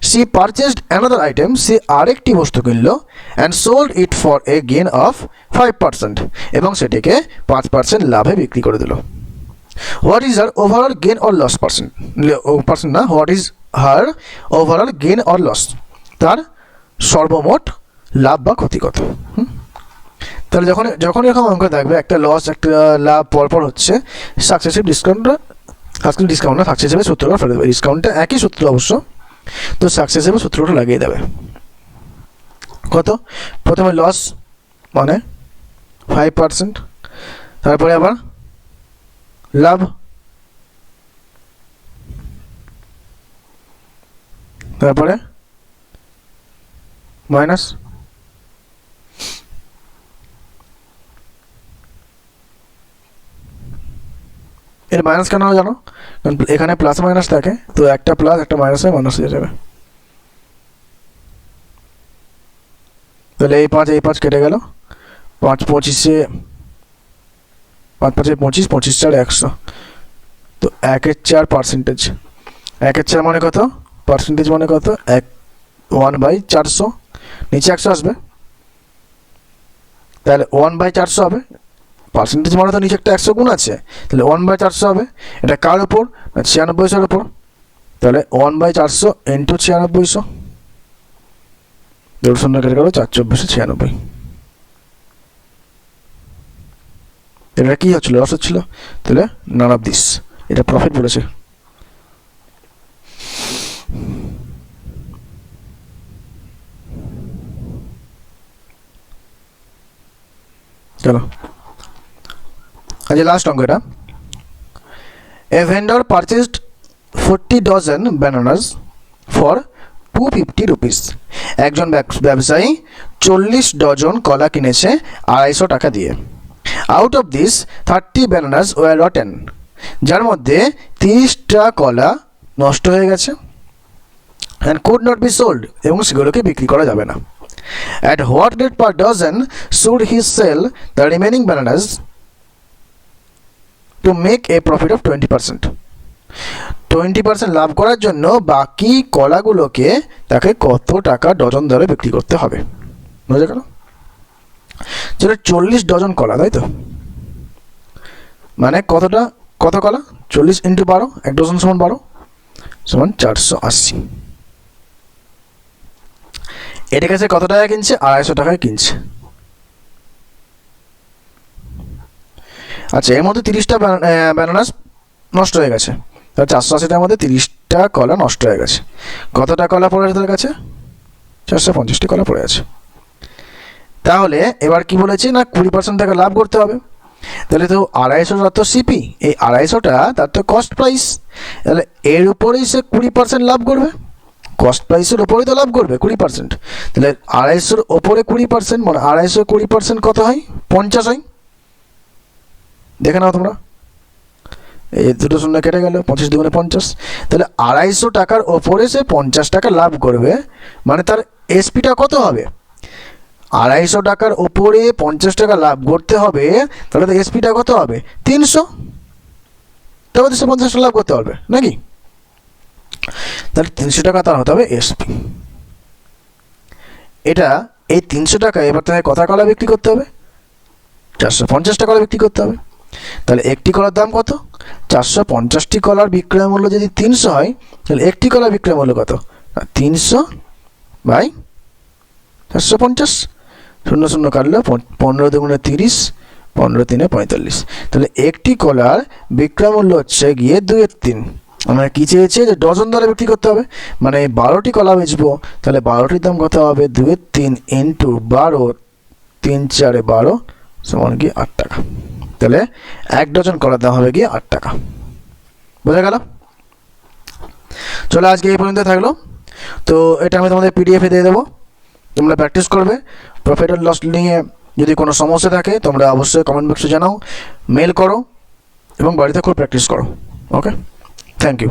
সি পারচেসড অ্যানাদার আইটেম, সে আরেকটি বস্তু কিনলো, and sold it for a gain of 5%, এবং সেটিকে 5% লাভে বিক্রি করে দিল। What is her overall gain or loss percent, না, what is her overall gain or loss, তার সর্বমোট লাভ বা ক্ষতি কত। তাহলে যখন এরকম অঙ্ক থাকবে, একটা লস একটা লাভ পরপর হচ্ছে, সাকসেসিভ ডিসকাউন্টটা, ডিসকাউন্ট না, সাকসেসিভ সূত্রটা ফেলে দেবে। ডিসকাউন্টটা একই সূত্র অবশ্য, তো সাকসেসিভ সূত্রটা লাগিয়ে দেবে। কত, প্রথমে লস মানে 5%, তারপরে আবার লাভ, তারপরে মাইনাস, এর মাইনাস কেন জানো, কারণ এখানে প্লাস মাইনাস থাকে, তো একটা প্লাস একটা মাইনাস হয়ে মাইনাস হয়ে যাবে। তাহলে এই 5 কেটে গেল, 5 25 5 5 25, 25 4 100, তো 1/4 পার্সেন্টেজ। 1/4 মানে কত? পার্সেন্টেজ মানে কত? 1/400, নিচে 100 আসবে, তাহলে 1/400 হবে। পার্সেন্টেজ মানে তো নিচে একটা 100 গুণ আছে, তাহলে 1/400 হবে। এটা কার উপর? 9600-এর উপর, তাহলে 1/400 ইন্টু 9600, 2 শূন্য কেটে গেল, 4/2496। এটা কি হচ্ছিল? লস হচ্ছিল, তাহলে নান অফ দিস, এটা প্রফিট বলেছে। চলো আজ লাস্ট অঙ্ক এটা। A vendor purchased 40 dozen bananas for 250 rupees. একজন ব্যবসায়ী 40 ডজন কলা কিনেছে 250 টাকা দিয়ে। Out of this 30 bananas were rotten, যার মধ্যে 30টা কলা নষ্ট হয়ে গেছে, and could not be sold, এবং সেগুলোকে বিক্রি করা যাবে না। At what rate per dozen should he sell the remaining bananas to make a profit of 20%? 20% লাভ করার জন্য বাকি কলাগুলোকে তাকে কত টাকা ডজন দরে বিক্রি করতে হবে? বুঝে গেল? যেটা 40 ডজন কলা, তাই তো, মানে কতটা, কত কলা? 40 ইন্টু 12, 1 ডজন সমান 12 সমান 480। এটা কাছে কত টাকা কিনছে? 250 টাকায় কিনছে। আচ্ছা, এর মধ্যে 30টা ব্যানানাস নষ্ট হয়ে গেছে, তাহলে 480টার মধ্যে 30টা কলা নষ্ট হয়ে গেছে। কতটা কলা পড়ে আছে তার কাছে? 450টি কলা পড়ে আছে। তাহলে এবার কি বলেছে না, 20% টাকা লাভ করতে হবে। তাহলে তো 250টা তো সিপি, এই 250টা তার তো কস্ট প্রাইস, তাহলে এর উপরেই সে 20% লাভ করবে। কস্ট প্রাইসের ওপরেই তো লাভ করবে 20%, তাহলে 250-এর ওপরে 20% মানে 250 20% কত হয়? 50 হয়। দেখে নাও তোমরা, এই 2 শূন্য কেটে গেল, 25 দুগুণে 50, তাহলে 250 টাকার ওপরে সে 50 টাকা লাভ করবে, মানে তার এসপিটা কত হবে? 250 টাকার ওপরে 50 টাকা লাভ করতে হবে, তাহলে তো এসপিটা কত হবে? 300, তাহলে 250 টাকা লাভ করতে হবে নাকি? তাহলে 300 টাকা তার হতে হবে এসপি। এটা এই 300 টাকা এবার তাকে কত কলা বিক্রি করতে হবে? 450 টাকা বিক্রি করতে হবে। তাহলে একটি কলার দাম কত? 450টি কলার বিক্রয় মূল্য যদি 300 হয়, তাহলে একটি কলার বিক্রয় মূল্য কত? 300 বাই 450, শূন্য শূন্য কাটলো, 15 দুগুণে 30, 15 3 45, তাহলে একটি কলার বিক্রয় মূল্য হচ্ছে গিয়ে 2/3। আমরা কি চেয়েছি? যে ডজন দরে বিক্রি করতে হবে, মানে 12টি কলা বেচবো, তাহলে 12টির দাম কত হবে? 2/3 ইন্টু 12, 3 4 12 সমান কি 8 টাকা। তাহলে 1 ডজন কলার দাম হবে গিয়ে 8 টাকা। বোঝা গেল? চলো আজকে এই পর্যন্ত থাকলো। তো এটা আমি তোমাদের পিডিএফে দিয়ে দেবো, তোমরা প্র্যাকটিস করবে। প্রফিট অ্যান্ড লস নিয়ে যদি কোনো সমস্যা থাকে তোমরা অবশ্যই কমেন্ট বক্সে জানাও, মেল করো এবং বাড়িতে খুব প্র্যাকটিস করো। ওকে, থ্যাংক ইউ।